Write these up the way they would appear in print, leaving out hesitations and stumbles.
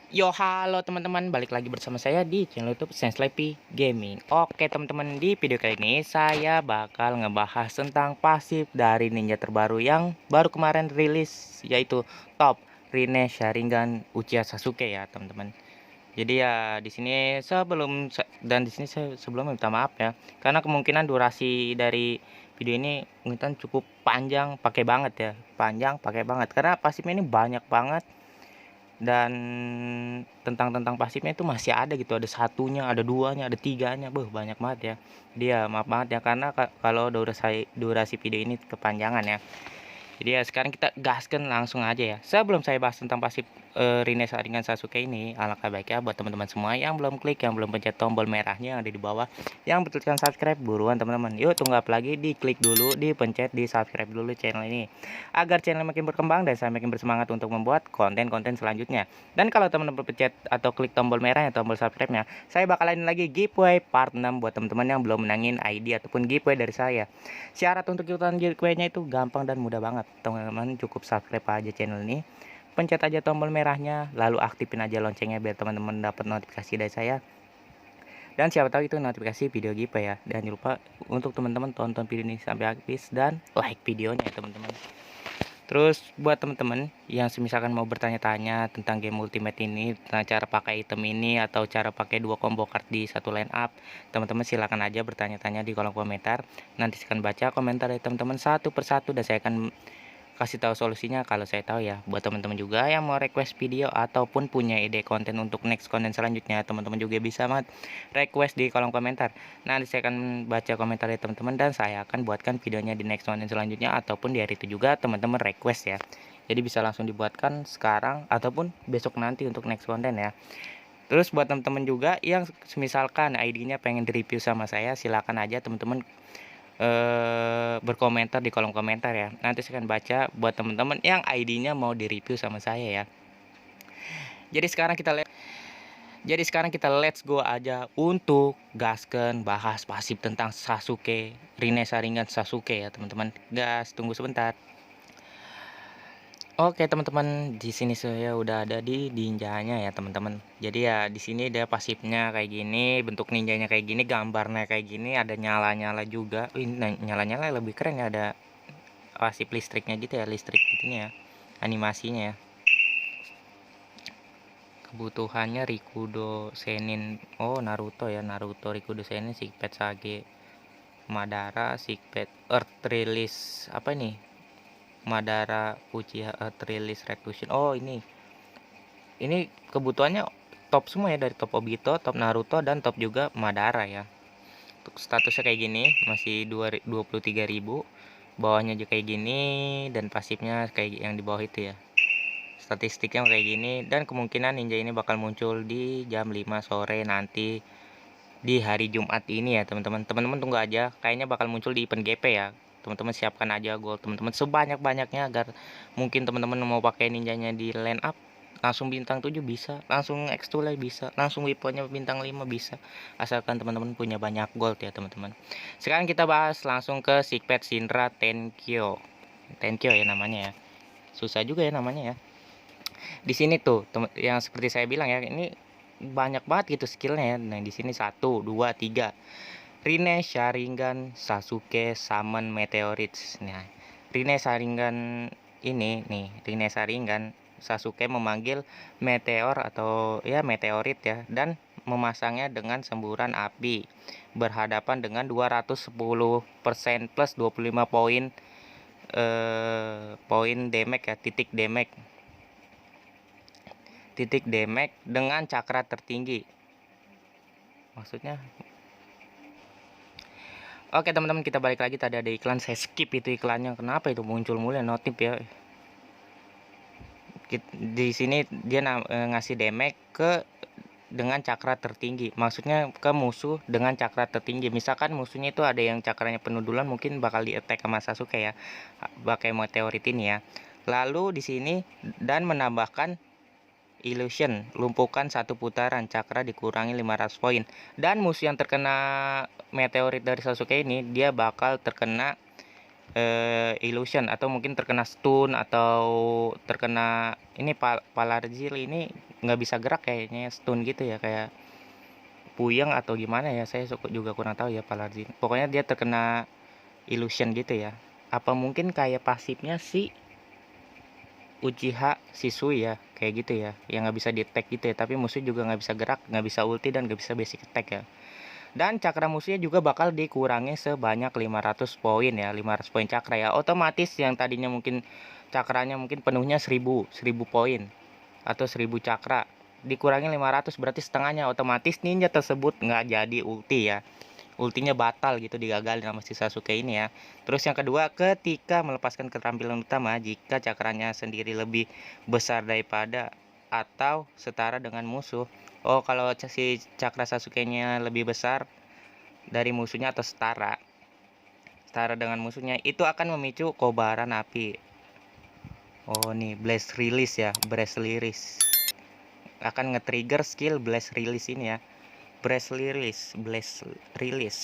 Yo, halo teman-teman, balik lagi bersama saya di channel YouTube Senslepi Gaming. Oke teman-teman, di video kali ini saya bakal ngebahas tentang pasif dari ninja terbaru yang baru kemarin rilis, yaitu Top Rine Sharingan Uchiha Sasuke ya teman-teman. Jadi ya di sini dan di sini saya sebelum minta maaf ya, karena kemungkinan durasi dari video ini mungkin cukup panjang, pakai banget ya, panjang pakai banget karena pasifnya ini banyak banget. Dan tentang pasifnya itu masih ada gitu, ada satunya, ada duanya, ada tiganya, banyak banget ya. Dia maaf banget ya karena kalau durasi video ini kepanjangan ya. Jadi ya sekarang kita gaskan langsung aja ya. Sebelum saya bahas tentang pasif Rine Sharingan Sasuke ini, alangkah baiknya buat teman-teman semua yang belum klik, yang belum pencet tombol merahnya yang ada di bawah, yang betulkan subscribe, buruan teman-teman. Yuk tunggu apa lagi, diklik dulu, dipencet, di subscribe dulu channel ini agar channel makin berkembang dan saya makin bersemangat untuk membuat konten-konten selanjutnya. Dan kalau teman-teman pencet atau klik tombol merahnya, tombol subscribe-nya, saya bakalan lagi giveaway part 6 buat teman-teman yang belum menangin ID ataupun giveaway dari saya. Syarat untuk ikutan giveaway-nya itu gampang dan mudah banget. Teman-teman cukup subscribe aja channel ini. Pencet aja tombol merahnya, lalu aktifin aja loncengnya biar teman-teman dapat notifikasi dari saya. Dan siapa tahu itu notifikasi video giveaway ya. Dan jangan lupa untuk teman-teman tonton video ini sampai habis dan like videonya ya teman-teman. Terus buat teman-teman yang misalkan mau bertanya-tanya tentang game Ultimate ini, tentang cara pakai item ini atau cara pakai dua combo card di satu line up, teman-teman silakan aja bertanya-tanya di kolom komentar. Nanti saya akan baca komentar dari teman-teman satu persatu dan saya akan kasih tahu solusinya kalau saya tahu ya. Buat teman-teman juga yang mau request video ataupun punya ide konten untuk next konten selanjutnya, teman-teman juga bisa banget request di kolom komentar. Nanti saya akan baca komentar dari teman-teman dan saya akan buatkan videonya di next konten selanjutnya ataupun di hari itu juga teman-teman request ya. Jadi bisa langsung dibuatkan sekarang ataupun besok nanti untuk next konten ya. Terus buat teman-teman juga yang misalkan ID-nya pengen di-review sama saya, silakan aja teman-teman berkomentar di kolom komentar ya. Nanti saya akan baca buat teman-teman yang ID-nya mau di-review sama saya ya. Jadi sekarang kita let's go aja untuk gasken bahas pasif tentang Sasuke, Rine Sharingan Sasuke ya, teman-teman. Gas, tunggu sebentar. Oke teman-teman, di sini saya udah ada di ninjanya ya teman-teman. Jadi ya di sini dia pasifnya kayak gini, bentuk ninjanya kayak gini, gambarnya kayak gini, ada nyala-nyala juga. Nyala-nyala lebih keren ya, ada pasif listriknya gitu ya, listrik gitunya ya, animasinya ya. Kebutuhannya Rikudo Senin, oh Naruto ya, Naruto Rikudo Senin, Sigpet Sage Madara, Sigpet Earth Release, apa ini, Madara Uchiha Earth Release Reclusion. Oh ini kebutuhannya top semua ya, dari top Obito, top Naruto, dan top juga Madara ya. Untuk statusnya kayak gini, masih 23.000, bawahnya juga kayak gini, dan pasifnya kayak yang di bawah itu ya. Statistiknya kayak gini, dan kemungkinan ninja ini bakal muncul di jam 5 sore nanti di hari Jumat ini ya teman-teman. Teman-teman tunggu aja, kayaknya bakal muncul di event GP ya. Teman-teman siapkan aja gold teman-teman sebanyak-banyaknya agar mungkin teman-teman mau pakai ninjanya di line up langsung bintang 7 bisa, langsung X2 bisa, langsung weaponnya bintang 5 bisa, asalkan teman-teman punya banyak gold ya teman-teman. Sekarang kita bahas langsung ke Sigpet Shinra Tenkyo. Tenkyo ya namanya ya, susah juga ya namanya ya. Di sini tuh yang seperti saya bilang ya, ini banyak banget gitu skillnya ya. Nah di sini 1 2 3 Rine Sharingan Sasuke Summon Meteorites. Nah Rine Sharingan ini nih, Rine Sharingan Sasuke memanggil meteor atau ya meteorit ya, dan memasangnya dengan semburan api berhadapan dengan 210% plus 25 poin damage ya, titik damage dengan cakra tertinggi. Maksudnya oke teman-teman, kita balik lagi. Tadi ada iklan, saya skip itu iklannya. Kenapa itu muncul mulai notif ya? Di sini dia ngasih damage ke dengan cakra tertinggi, maksudnya ke musuh dengan cakra tertinggi. Misalkan musuhnya itu ada yang cakranya penuh duluan, mungkin bakal di attack sama Sasuke ya, pakai meteorit ini ya. Lalu di sini dan menambahkan illusion, lumpuhkan 1 putaran, cakra dikurangi 500 poin. Dan musuh yang terkena meteorit dari Sasuke ini, dia bakal terkena illusion atau mungkin terkena stun atau terkena ini palarjil ini nggak bisa gerak, kayaknya stun gitu ya, kayak puyeng atau gimana ya, saya juga kurang tahu ya Paladin. Pokoknya dia terkena illusion gitu ya. Apa mungkin kayak pasifnya si Uchiha Shisui ya, kayak gitu ya, yang nggak bisa di attack gitu ya, tapi musuh juga nggak bisa gerak, nggak bisa ulti, dan nggak bisa basic attack ya. Dan cakra musuhnya juga bakal dikurangi sebanyak 500 poin ya, 500 poin cakra ya. Otomatis yang tadinya mungkin cakranya mungkin penuhnya 1000 poin atau 1000 cakra, dikurangi 500, berarti setengahnya. Otomatis ninja tersebut nggak jadi ulti ya, ultinya batal gitu, digagalin sama si Sasuke ini ya. Terus yang kedua, ketika melepaskan keterampilan utama, jika cakranya sendiri lebih besar daripada atau setara dengan musuh. Oh, kalau si cakra Sasuke-nya lebih besar dari musuhnya atau setara dengan musuhnya, itu akan memicu kobaran api. Oh nih, blast release ya, blast release akan nge-trigger skill blast release ini ya. Blast release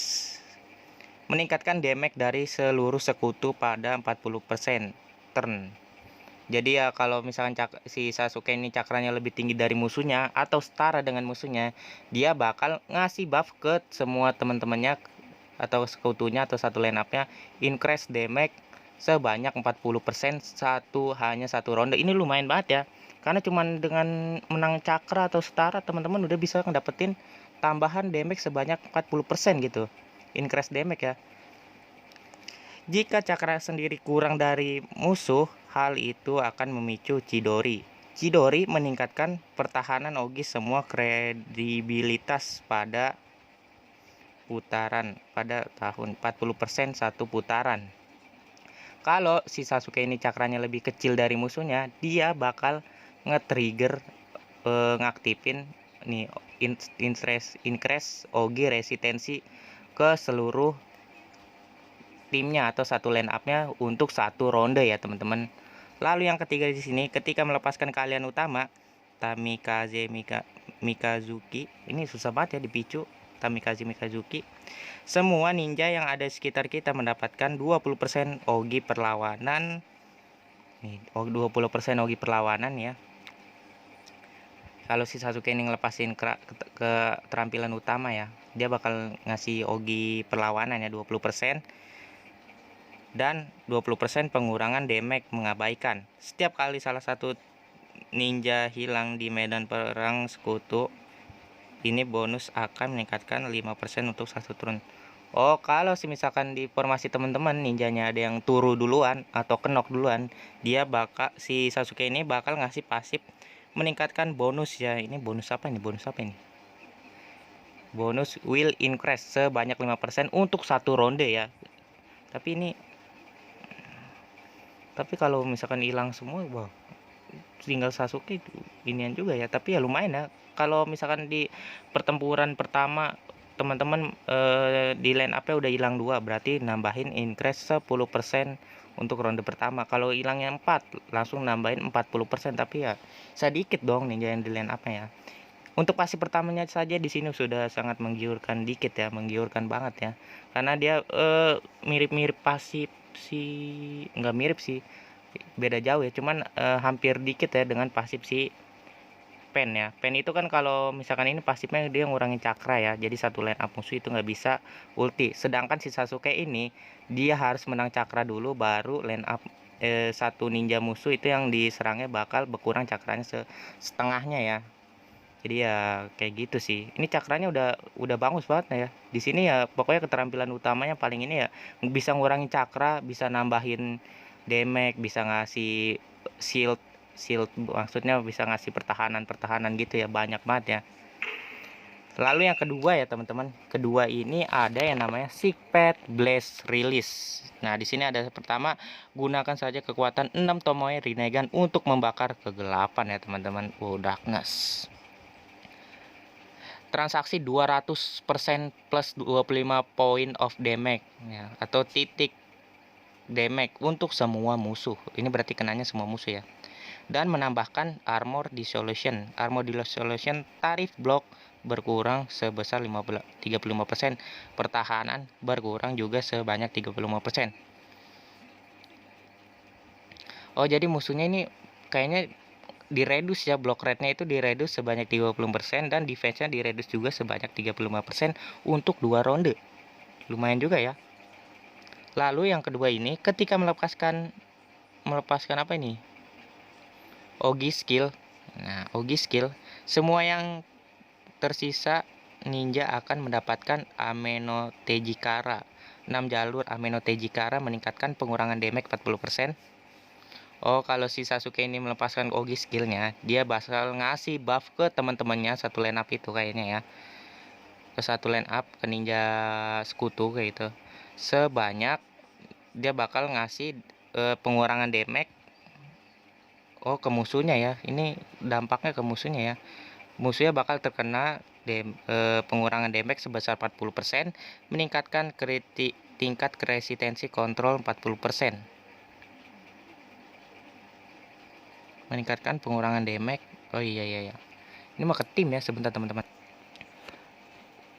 meningkatkan damage dari seluruh sekutu pada 40% turn. Jadi ya kalau misalkan si Sasuke ini cakranya lebih tinggi dari musuhnya atau setara dengan musuhnya, dia bakal ngasih buff ke semua teman-temannya atau sekutunya atau satu line up-nya, increase damage sebanyak 40% hanya satu ronde. Ini lumayan banget ya. Karena cuman dengan menang cakra atau setara, teman-teman udah bisa ngedapetin tambahan damage sebanyak 40% gitu. Increase damage ya. Jika cakra sendiri kurang dari musuh, hal itu akan memicu Chidori. Chidori meningkatkan pertahanan Ogi semua kredibilitas pada putaran pada tahun 40% satu putaran. Kalau si Sasuke ini cakranya lebih kecil dari musuhnya, dia bakal nge-trigger ngaktifin nih increase Ogi resistensi ke seluruh timnya atau satu line up-nya untuk satu ronde ya teman-teman. Lalu yang ketiga di sini, ketika melepaskan keahlian utama Tamikaze Mikazuki, ini susah banget ya dipicu, Tamikaze Mikazuki. Semua ninja yang ada di sekitar kita mendapatkan 20% Ogi perlawanan. Nih, 20% Ogi perlawanan ya. Kalau si Sasuke ini ngelepasin ke keterampilan utama ya, dia bakal ngasih Ogi perlawanan ya 20%. Dan 20% pengurangan damage mengabaikan. Setiap kali salah satu ninja hilang di medan perang sekutu, ini bonus akan meningkatkan 5% untuk satu turun. Oh, kalau misalkan di formasi teman-teman ninjanya ada yang turu duluan atau kenok duluan, dia bakal si Sasuke ini bakal ngasih pasif meningkatkan bonus ya. Ini bonus apa ini? Bonus will increase sebanyak 5% untuk satu ronde ya. Tapi kalau misalkan hilang semua, wah, tinggal Sasuke inian juga ya. Tapi ya lumayan ya. Kalau misalkan di pertempuran pertama teman-teman di line up-nya udah hilang 2, berarti nambahin increase 10% untuk ronde pertama. Kalau hilangnya 4, langsung nambahin 40%. Tapi ya sedikit dong ninja yang di line up-nya ya. Untuk pasif pertamanya saja di sini sudah sangat menggiurkan dikit ya, menggiurkan banget ya. Karena dia mirip-mirip pasif si, nggak mirip sih, beda jauh ya, cuman hampir dikit ya dengan pasif si Pen ya. Pen itu kan kalau misalkan ini pasifnya dia ngurangin cakra ya, jadi satu line up musuh itu nggak bisa ulti. Sedangkan si Sasuke ini dia harus menang cakra dulu baru line up satu ninja musuh itu yang diserangnya bakal berkurang cakranya setengahnya ya. Jadi ya kayak gitu sih. Ini cakranya udah bagus banget ya. Di sini ya pokoknya keterampilan utamanya paling ini ya, bisa ngurangin cakra, bisa nambahin damage, bisa ngasih shield, maksudnya bisa ngasih pertahanan gitu ya, banyak banget ya. Lalu yang kedua ya teman-teman, kedua ini ada yang namanya Sickpad Blast Release. Nah di sini ada pertama, gunakan saja kekuatan 6 Tomoe Rinnegan untuk membakar kegelapan ya teman-teman. Darkness. Transaksi 200% plus 25 point of damage ya, atau titik damage untuk semua musuh. Ini berarti kenanya semua musuh ya. Dan menambahkan armor dissolution. Armor dissolution tarif blok berkurang sebesar 35%. Pertahanan berkurang juga sebanyak 35%. Oh, jadi musuhnya ini kayaknya direduce ya, block rate-nya itu direduce sebanyak 30% dan defense-nya direduce juga sebanyak 35% untuk 2 ronde. Lumayan juga ya. Lalu yang kedua ini ketika melepaskan apa ini? Ogi skill. Nah, Ogi skill, semua yang tersisa ninja akan mendapatkan Ameno Tejikara. 6 jalur Ameno Tejikara meningkatkan pengurangan damage 40%. Oh, kalau si Sasuke ini melepaskan Ogi skillnya, dia bakal ngasih buff ke teman-temannya satu line up itu kayaknya ya. Ke satu line up, ke ninja sekutu kayak gitu. Sebanyak dia bakal ngasih pengurangan damage ke musuhnya ya. Ini dampaknya ke musuhnya ya. Musuhnya bakal terkena pengurangan damage sebesar 40%, meningkatkan tingkat resistensi kontrol 40%. Meningkatkan pengurangan damage. Oh iya. Ini mah ke tim ya, sebentar teman-teman.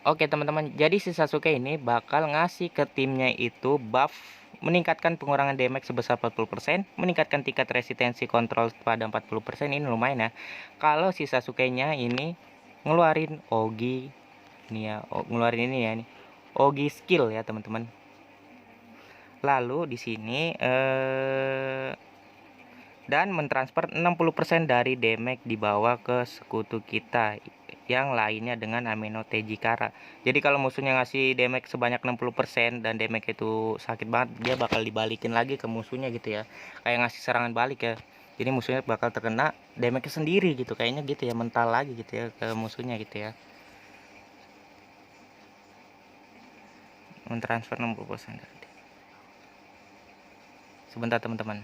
Oke teman-teman, jadi si Sasuke ini bakal ngasih ke timnya itu buff meningkatkan pengurangan damage sebesar 40%, meningkatkan tingkat resistensi kontrol pada 40%. Ini lumayan ya. Kalau si Sasuke-nya ini ngeluarin Ogi nih ya, ngeluarin ini ya nih. Ogi skill ya, teman-teman. Lalu di sini dan mentransfer 60% dari damage dibawa ke sekutu kita yang lainnya dengan Ameno Tejikara. Jadi kalau musuhnya ngasih damage sebanyak 60% dan damage itu sakit banget, dia bakal dibalikin lagi ke musuhnya gitu ya. Kayak ngasih serangan balik ya. Jadi musuhnya bakal terkena damage sendiri gitu, kayaknya gitu ya, mental lagi gitu ya ke musuhnya gitu ya. Mentransfer 60% dari. Sebentar teman-teman.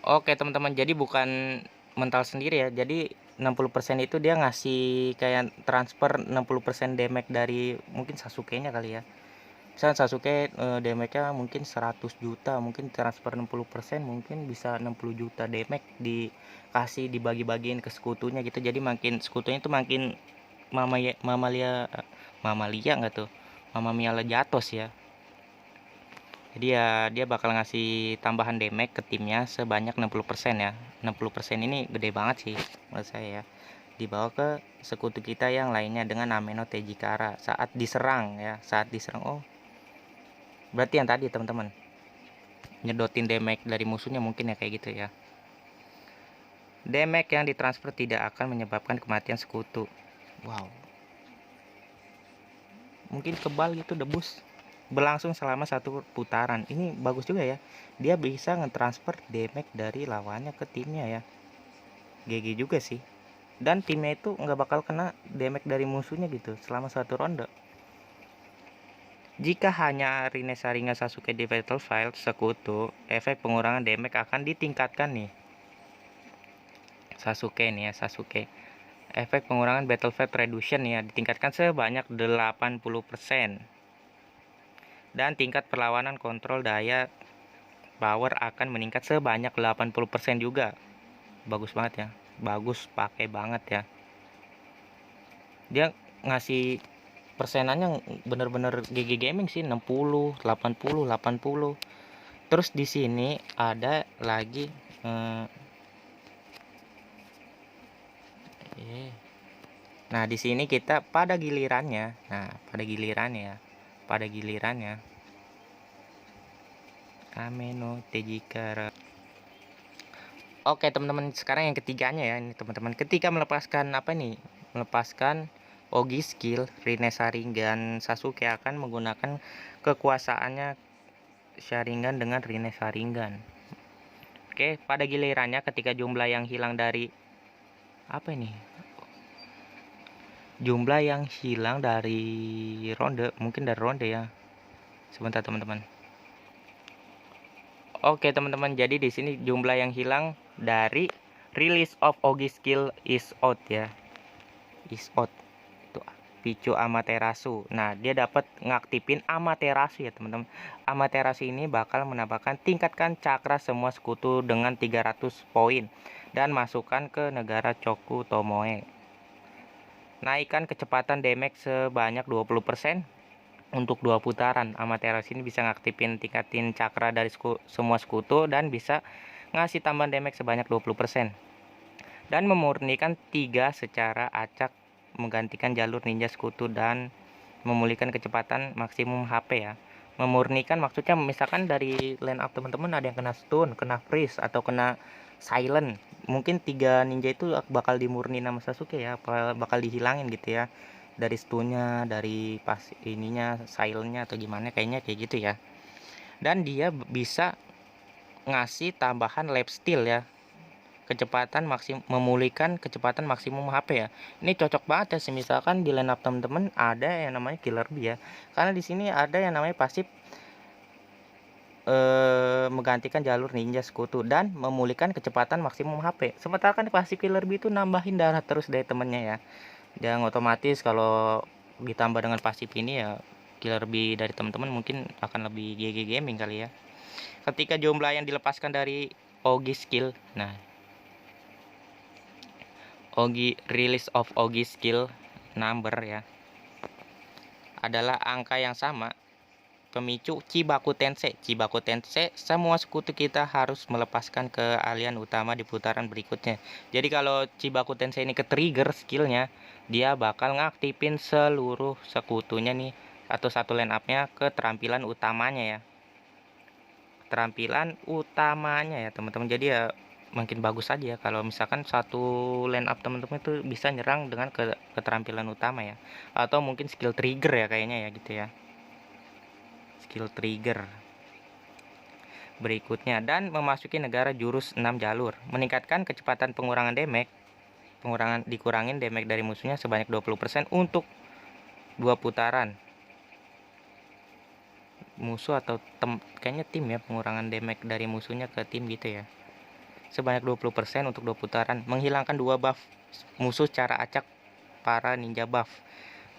Oke teman-teman, jadi bukan mental sendiri ya. Jadi 60% itu dia ngasih kayak transfer 60% damage dari mungkin Sasuke-nya kali ya. Misalnya Sasuke damage-nya mungkin 100 juta, mungkin transfer 60% mungkin bisa 60 juta damage dikasih dibagi-bagiin ke sekutunya gitu. Jadi makin sekutunya itu makin mamalia enggak tuh? Mamamia Lejatos ya. Jadi ya dia bakal ngasih tambahan damage ke timnya sebanyak 60% ya. 60% ini gede banget sih menurut saya ya. Dibawa ke sekutu kita yang lainnya dengan Ameno Tejikara saat diserang ya, saat diserang. Oh, berarti yang tadi teman-teman, nyedotin damage dari musuhnya mungkin ya kayak gitu ya. Damage yang ditransfer tidak akan menyebabkan kematian sekutu. Wow, mungkin kebal gitu debus, berlangsung selama 1 putaran. Ini bagus juga ya, dia bisa ngetransfer damage dari lawannya ke timnya ya. GG juga sih, dan timnya itu nggak bakal kena damage dari musuhnya gitu selama 1 ronde. Jika hanya Rine Sharingan Sasuke di battlefield sekutu, efek pengurangan damage akan ditingkatkan nih. Sasuke nih ya, Sasuke. Efek pengurangan battlefield reduction ya ditingkatkan sebanyak 80%. Dan tingkat perlawanan kontrol daya power akan meningkat sebanyak 80% juga. Bagus banget ya, bagus, pakai banget ya. Dia ngasih persenannya bener-bener GG Gaming sih, 60, 80. Terus di sini ada lagi nah di sini kita pada gilirannya, Ameno Tejikara. Oke teman-teman, sekarang yang ketiganya ya ini teman-teman. Ketika melepaskan apa nih? Melepaskan Ogi skill, Rine Sharingan Sasuke akan menggunakan kekuasaannya Sharingan dengan Rine Sharingan. Oke, pada gilirannya ketika jumlah yang hilang dari apa ini? Jumlah yang hilang dari ronde, mungkin dari ronde ya. Sebentar teman-teman. Oke teman-teman, jadi di sini jumlah yang hilang dari release of Ogi skill is out ya. Is out. Itu picu Amaterasu. Nah, dia dapat ngaktifin Amaterasu ya, teman-teman. Amaterasu ini bakal menambahkan tingkatkan cakra semua sekutu dengan 300 poin dan masukkan ke negara Choku Tomoe. Naikkan kecepatan damage sebanyak 20% untuk 2 putaran. Amaterasu ini bisa ngaktifin tingkatin cakra dari semua sekutu dan bisa ngasih tambahan damage sebanyak 20%, dan memurnikan 3 secara acak, menggantikan jalur ninja sekutu dan memulihkan kecepatan maksimum HP ya. Memurnikan maksudnya misalkan dari line up teman-teman ada yang kena stun, kena freeze, atau kena silent. Mungkin 3 ninja itu bakal dimurni nama Sasuke ya, bakal dihilangin gitu ya. Dari stunnya, dari pas ininya, silentnya atau gimana, kayaknya kayak gitu ya. Dan dia bisa ngasih tambahan lap steal ya, kecepatan maksimum, memulihkan kecepatan maksimum HP ya. Ini cocok banget ya, misalkan di line up teman-teman ada yang namanya Killer Bee ya. Karena di sini ada yang namanya pasif menggantikan jalur ninja sekutu dan memulihkan kecepatan maksimum HP. Sementara kan pasif Killer Bee itu nambahin darah terus dari temennya ya. Dan otomatis kalau ditambah dengan pasif ini ya, Killer Bee dari teman-teman mungkin akan lebih GG gaming kali ya. Ketika jumlah yang dilepaskan dari Ogi skill, nah Ogi release of Ogi skill number ya, adalah angka yang sama pemicu Chibaku Tensei. Chibaku Tensei, semua sekutu kita harus melepaskan keahlian utama di putaran berikutnya. Jadi kalau Chibaku Tensei ini ke trigger skillnya, dia bakal ngaktifin seluruh sekutunya nih, atau satu line up-nya ke terampilan utamanya ya. Terampilan utamanya ya teman-teman. Jadi ya makin bagus aja ya kalau misalkan satu line up teman-teman itu bisa nyerang dengan keterampilan utama ya, atau mungkin skill trigger ya kayaknya ya gitu ya, skill trigger berikutnya. Dan memasuki negara jurus 6 jalur, meningkatkan kecepatan pengurangan damage, dikurangin damage dari musuhnya sebanyak 20% untuk 2 putaran. Musuh atau kayaknya tim ya, pengurangan damage dari musuhnya ke tim gitu ya, sebanyak 20% untuk 2 putaran. Menghilangkan 2 buff musuh secara acak para ninja buff,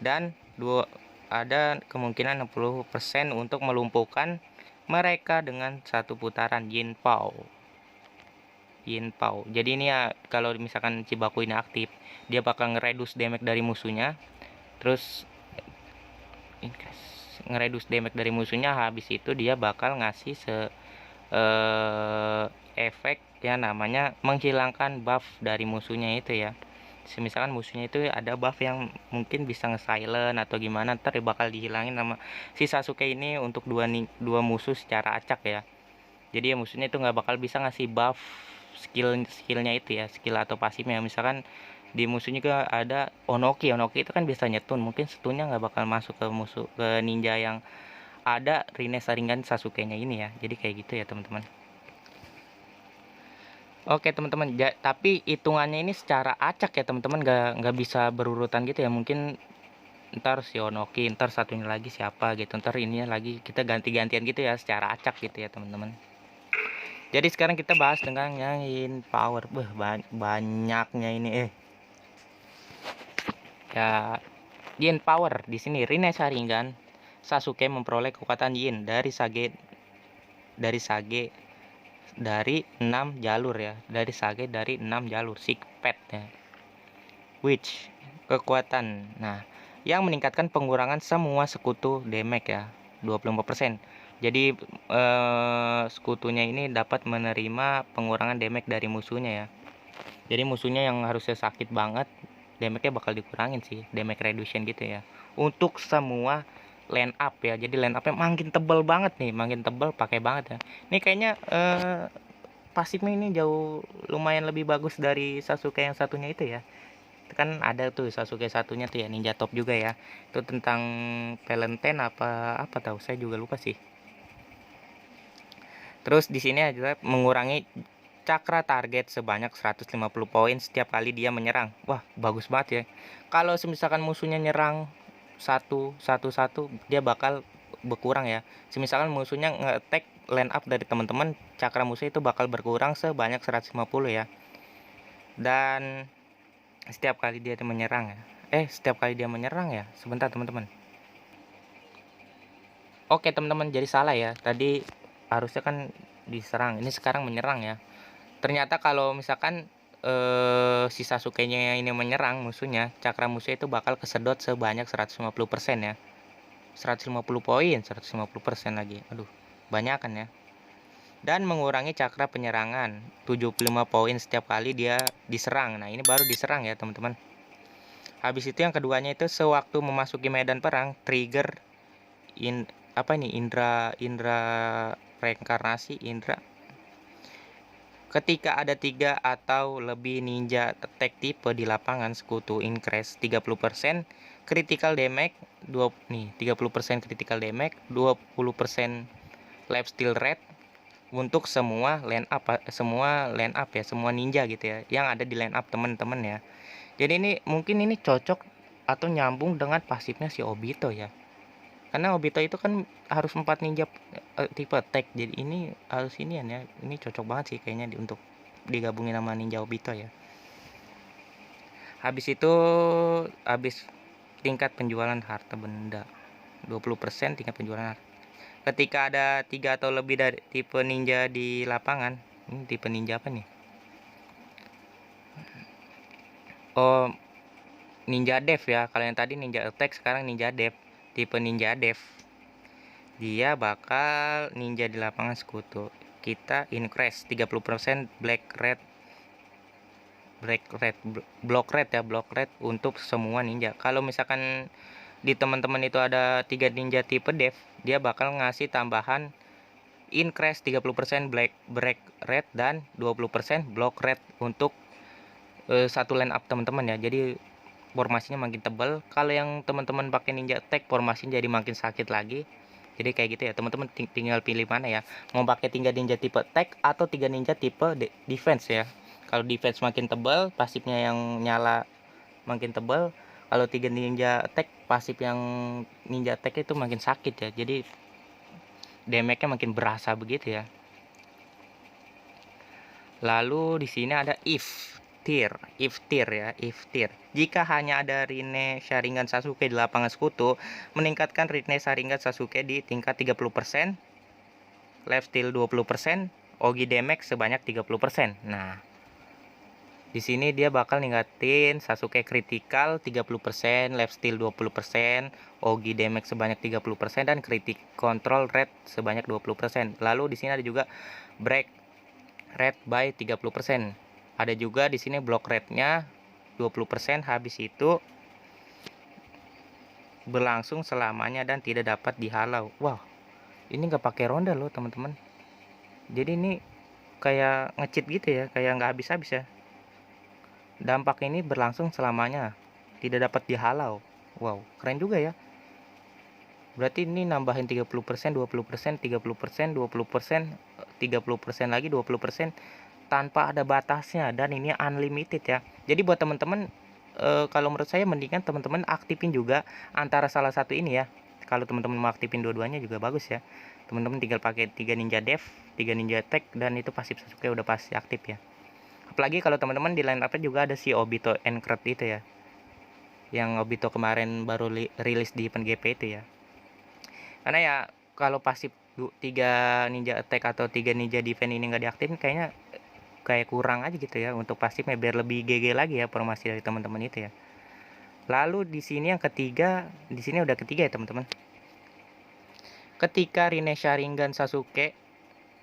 dan ada kemungkinan 60% untuk melumpuhkan mereka dengan 1 putaran Yin Pao. Jadi ini ya, kalau misalkan Chibaku ini aktif, dia bakal ngeredus damage dari musuhnya, terus ngeredus damage dari musuhnya, habis itu dia bakal ngasih efek ya, namanya menghilangkan buff dari musuhnya itu ya. Misalkan musuhnya itu ada buff yang mungkin bisa nge-silent atau gimana, ntar bakal dihilangin sama si Sasuke ini untuk dua musuh secara acak ya. Jadi ya musuhnya itu nggak bakal bisa ngasih buff skillnya itu ya, skill atau pasifnya. Misalkan di musuhnya juga ada Onoki itu kan bisa nyetun, mungkin setunnya nggak bakal masuk ke ninja yang ada Rinne Sharingan Sasuke nya ini ya. Jadi kayak gitu ya teman-teman. Oke teman-teman, tapi hitungannya ini secara acak ya teman-teman, nggak bisa berurutan gitu ya. Mungkin ntar si Onoki, ntar satunya lagi siapa gitu, ntar ininya lagi, kita ganti-gantian gitu ya secara acak gitu ya teman-teman. Jadi sekarang kita bahas tentang yang Yin Power. Banyaknya ini ya. Yin Power di sini Rinne Sharingan Sasuke memperoleh kekuatan Yin dari Sage dari 6 jalur ya, dari Sage dari 6 jalur Sigpet ya. Which kekuatan, nah, yang meningkatkan pengurangan semua sekutu damage ya 24%. Jadi sekutunya ini dapat menerima pengurangan damage dari musuhnya ya. Jadi musuhnya yang harusnya sakit banget, damage-nya bakal dikurangin sih, damage reduction gitu ya, untuk semua line up ya. Jadi line up-nya makin tebel banget nih, makin tebel, pakai banget ya. Ini kayaknya pasifnya ini jauh lumayan lebih bagus dari Sasuke yang satunya itu ya. Kan ada tuh Sasuke satunya tuh ya, ninja top juga ya. Itu tentang Valentine apa tahu, saya juga lupa sih. Terus di sini adalah mengurangi cakra target sebanyak 150 poin setiap kali dia menyerang. Wah, bagus banget ya. Kalau misalkan musuhnya nyerang satu, dia bakal berkurang ya. Misalkan musuhnya nge-attack line up dari teman-teman, cakra musuh itu bakal berkurang sebanyak 150 ya. Dan setiap kali dia menyerang ya. Setiap kali dia menyerang ya. Sebentar teman-teman. Oke teman-teman, jadi salah ya. Tadi harusnya kan diserang, ini sekarang menyerang ya. Ternyata kalau misalkan si Sasuke-nya ini menyerang musuhnya, cakra musuh itu bakal kesedot sebanyak 150% ya. 150 poin, 150% lagi. Aduh, banyak kan ya. dan mengurangi cakra penyerangan 75 poin setiap kali dia diserang. Nah, ini baru diserang ya, teman-teman. Habis itu yang keduanya itu sewaktu memasuki medan perang, trigger indra reinkarnasi indra. Ketika ada 3 atau lebih ninja attack tipe di lapangan sekutu, increase 30% critical damage, 30% critical damage, 20% lifesteal rate untuk semua line up ya, semua ninja gitu ya, yang ada di line up teman-teman ya. Jadi ini mungkin ini cocok atau nyambung dengan pasifnya si Obito ya. Karena Obito itu kan harus 4 ninja tipe attack. Jadi ini harus inian ya. Ini cocok banget sih kayaknya untuk digabungin sama ninja Obito ya. Habis itu tingkat penjualan harta benda 20% tingkat penjualan harta. Ketika ada 3 atau lebih dari tipe ninja di lapangan. Ini tipe ninja apa nih? Oh, ninja dev ya. Kalau yang tadi ninja attack, sekarang ninja dev. Tipe ninja dev, dia bakal ninja di lapangan sekutu. Kita increase 30% block rate untuk semua ninja. Kalau misalkan di teman-teman itu ada 3 ninja tipe dev, dia bakal ngasih tambahan increase 30% break rate dan 20% block rate untuk satu line up teman-teman ya. Jadi formasinya makin tebal. Kalau yang teman-teman pakai ninja attack, formasinya jadi makin sakit lagi. Jadi kayak gitu ya teman-teman, tinggal pilih mana ya, mau pakai 3 ninja tipe attack atau 3 ninja tipe defense ya. Kalau defense makin tebal, pasifnya yang nyala makin tebal. Kalau 3 ninja attack, pasif yang ninja attack itu makin sakit ya. Jadi damage-nya makin berasa begitu ya. Lalu di sini ada if tier ya. Jika hanya ada Rinne Sharingan Sasuke di lapangan sekutu, meningkatkan Rinne Sharingan Sasuke di tingkat 30%, lifesteal 20%, Ogi damage sebanyak 30%. Nah, di sini dia bakal ningkatin Sasuke critical 30%, lifesteal 20%, Ogi damage sebanyak 30% dan critic control rate sebanyak 20%. Lalu di sini ada juga break rate by 30%. Ada juga di sini block rate-nya 20%, habis itu berlangsung selamanya dan tidak dapat dihalau. Wow, ini nggak pakai ronde loh teman-teman. Jadi ini kayak nge-cheat gitu ya, kayak nggak habis-habis ya. Dampak ini berlangsung selamanya, tidak dapat dihalau. Wow, keren juga ya. Berarti ini nambahin 30%, 20%, 30%, 20%, 30% lagi 20%. Tanpa ada batasnya, dan ini unlimited ya. Jadi buat teman-teman, kalau menurut saya mendingan teman-teman aktifin juga antara salah satu ini ya. Kalau teman-teman mau aktifin dua-duanya juga bagus ya. Teman-teman tinggal pakai 3 ninja dev, 3 ninja attack, dan itu pasif Sasuke udah pasti aktif ya. Apalagi kalau teman-teman di line up juga ada si Obito Encred itu ya, yang Obito kemarin baru rilis di event GP itu ya. Karena ya kalau pasif 3 ninja attack atau 3 ninja defense ini nggak diaktifin, kayaknya kayak kurang aja gitu ya untuk pasifnya, biar lebih GG lagi ya formasi dari teman-teman itu ya. Lalu di sini yang ketiga, di sini udah ketiga ya teman-teman. Ketika Rinne Sharingan Sasuke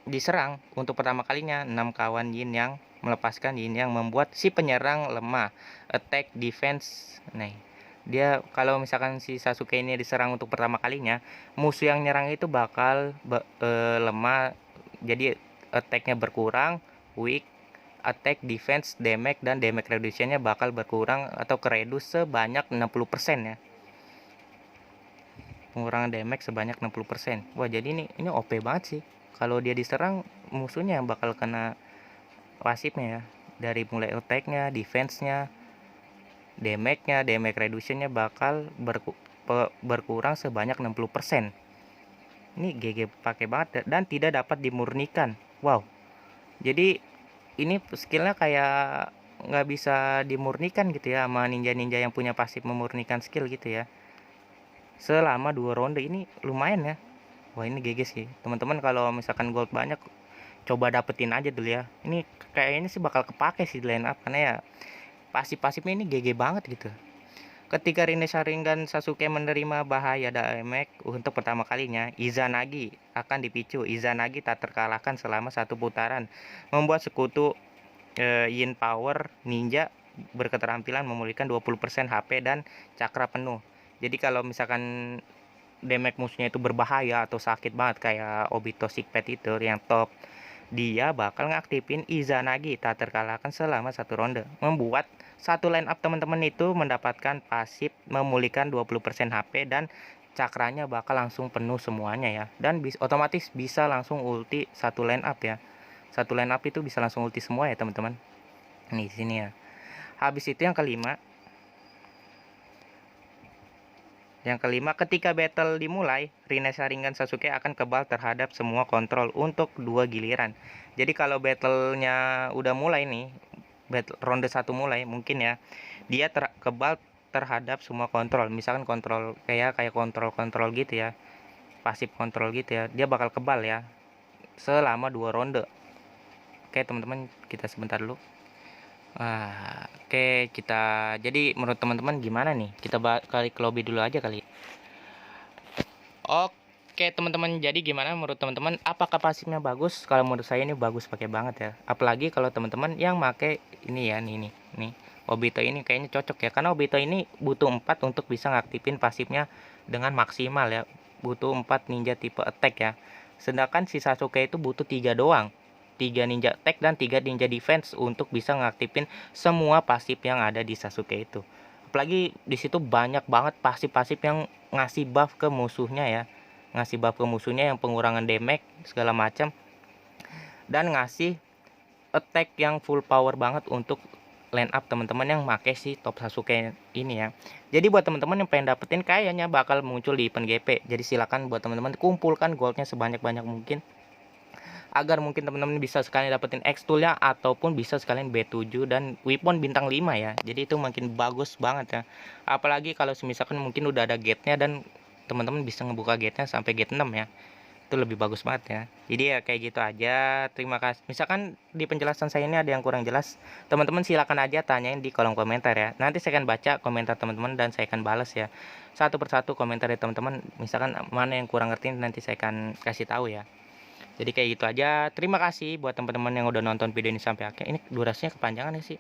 diserang untuk pertama kalinya, 6 kawan Yin yang melepaskan Yin yang membuat si penyerang lemah. Attack defense. Nah, dia kalau misalkan si Sasuke ini diserang untuk pertama kalinya, musuh yang nyerang itu bakal lemah. Jadi attack-nya berkurang, weak, attack, defense, damage, dan damage reduction-nya bakal berkurang atau keredus sebanyak 60% ya. Pengurangan damage sebanyak 60%. Wah, jadi ini OP banget sih. Kalau dia diserang, musuhnya bakal kena pasifnya ya. Dari mulai attack-nya, defense-nya, damage-nya, damage reduction-nya bakal berkurang sebanyak 60%. Ini GG pakai banget dan tidak dapat dimurnikan. Wow. Jadi ini skillnya kayak nggak bisa dimurnikan gitu ya sama ninja-ninja yang punya pasif memurnikan skill gitu ya. Selama 2 ronde ini lumayan ya. Wah, ini GG sih. Teman-teman kalau misalkan gold banyak, coba dapetin aja dulu ya. Ini kayaknya sih bakal kepake sih di line up, karena ya pasif-pasifnya ini GG banget gitu. Ketika Rinne Sharingan Sasuke menerima bahaya damage untuk pertama kalinya, Izanagi akan dipicu. Izanagi tak terkalahkan selama satu putaran, membuat sekutu Yin Power Ninja berketerampilan memulihkan 20% HP dan cakra penuh. Jadi kalau misalkan damage musuhnya itu berbahaya atau sakit banget kayak Obito Sick Pet itu yang top, dia bakal ngaktifin Izanagi tak terkalahkan selama satu ronde, membuat satu line up teman-teman itu mendapatkan pasif memulihkan 20% HP dan cakranya bakal langsung penuh semuanya ya, dan otomatis bisa langsung ulti satu line up ya. Satu line up itu bisa langsung ulti semua ya teman-teman. Nih sini ya. Habis itu yang kelima, ketika battle dimulai, Rinne Sharingan Sasuke akan kebal terhadap semua kontrol untuk 2 giliran. Jadi kalau battlenya udah mulai nih, battle ronde 1 mulai mungkin ya, dia kebal terhadap semua kontrol. Misalkan kontrol kayak kontrol gitu ya, pasif kontrol gitu ya, dia bakal kebal ya selama 2 ronde. Oke teman-teman, kita sebentar dulu. Oke, jadi menurut teman-teman gimana nih? Kita kali ke lobby dulu aja kali. Oke teman-teman, jadi gimana menurut teman-teman? Apakah pasifnya bagus? Kalau menurut saya ini bagus, pakai banget ya. Apalagi kalau teman-teman yang make ini ya, nih Obito ini kayaknya cocok ya, karena Obito ini butuh 4 untuk bisa ngaktifin pasifnya dengan maksimal ya. Butuh 4 ninja tipe attack ya. Sedangkan si Sasuke itu butuh 3 doang. 3 ninja attack dan 3 ninja defense untuk bisa ngaktifin semua pasif yang ada di Sasuke itu. Apalagi di situ banyak banget pasif-pasif yang ngasih buff ke musuhnya ya. Ngasih buff ke musuhnya yang pengurangan damage segala macam. Dan ngasih attack yang full power banget untuk line up teman-teman yang make si top Sasuke ini ya. Jadi buat teman-teman yang pengen dapetin kayaknya bakal muncul di event GP. Jadi silakan buat teman-teman kumpulkan goldnya sebanyak-banyak mungkin, agar mungkin teman-teman bisa sekalian dapetin X toolnya ataupun bisa sekalian B7 dan weapon bintang 5 ya. Jadi itu makin bagus banget ya. Apalagi kalau misalkan mungkin udah ada gate-nya dan teman-teman bisa ngebuka gate-nya sampai gate 6 ya. Itu lebih bagus banget ya. Jadi ya kayak gitu aja. Terima kasih. Misalkan di penjelasan saya ini ada yang kurang jelas, teman-teman silakan aja tanyain di kolom komentar ya. Nanti saya akan baca komentar teman-teman dan saya akan balas ya. Satu persatu komentar dari teman-teman. Misalkan mana yang kurang ngerti nanti saya akan kasih tahu ya. Jadi kayak gitu aja. Terima kasih buat teman-teman yang udah nonton video ini sampai akhir. Ini durasinya kepanjangan ya sih.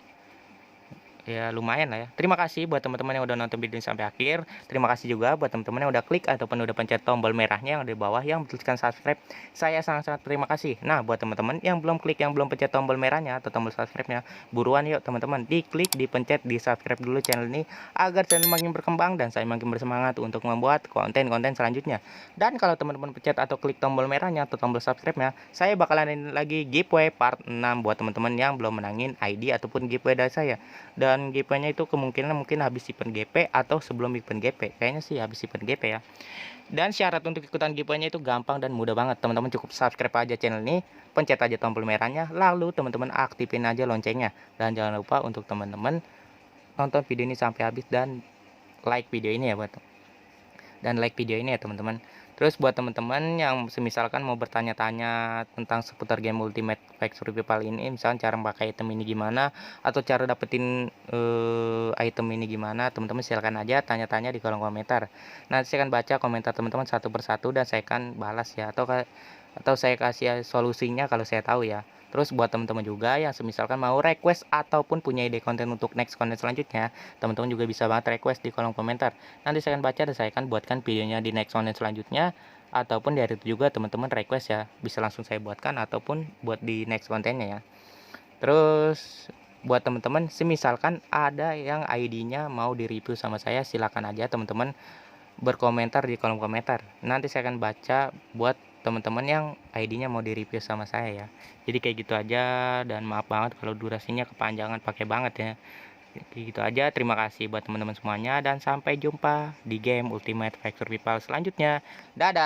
Ya lumayan lah ya. Terima kasih buat teman-teman yang udah nonton video ini sampai akhir. Terima kasih juga buat teman-teman yang udah klik ataupun udah pencet tombol merahnya yang ada di bawah yang bertuliskan subscribe. Saya sangat-sangat terima kasih. Nah, buat teman-teman yang belum klik, yang belum pencet tombol merahnya atau tombol subscribe-nya, buruan yuk teman-teman, diklik, dipencet, di subscribe dulu channel ini agar channel makin berkembang dan saya makin bersemangat untuk membuat konten-konten selanjutnya. Dan kalau teman-teman pencet atau klik tombol merahnya atau tombol subscribe-nya, saya bakalan lagi giveaway part 6 buat teman-teman yang belum menangin ID ataupun giveaway dari saya. Dan GP-nya itu kemungkinan mungkin habis event GP atau sebelum event GP. Kayaknya sih habis event GP ya. Dan syarat untuk ikutan GP-nya itu gampang dan mudah banget. Teman-teman cukup subscribe aja channel ini, pencet aja tombol merahnya, lalu teman-teman aktifin aja loncengnya. Dan jangan lupa untuk teman-teman nonton video ini sampai habis dan like video ini ya ya teman-teman. Terus buat teman-teman yang semisalkan mau bertanya-tanya tentang seputar game Ultimate Fight Survival ini, misalnya cara pakai item ini gimana atau cara dapetin item ini gimana, teman-teman silakan aja tanya-tanya di kolom komentar. Nanti saya akan baca komentar teman-teman satu persatu dan saya akan balas ya, atau saya kasih solusinya kalau saya tahu ya. Terus buat teman-teman juga yang semisalkan mau request ataupun punya ide konten untuk next konten selanjutnya, teman-teman juga bisa banget request di kolom komentar. Nanti saya akan baca dan saya akan buatkan videonya di next konten selanjutnya, ataupun di hari itu juga teman-teman request ya, bisa langsung saya buatkan ataupun buat di next kontennya ya. Terus buat teman-teman semisalkan ada yang ID-nya mau di review sama saya, silakan aja teman-teman berkomentar di kolom komentar. Nanti saya akan baca buat teman-teman yang ID-nya mau di review sama saya ya. Jadi kayak gitu aja, dan maaf banget kalau durasinya kepanjangan pakai banget ya. Kayak gitu aja. Terima kasih buat teman-teman semuanya dan sampai jumpa di game Ultimate Fight Survival selanjutnya. Dadah.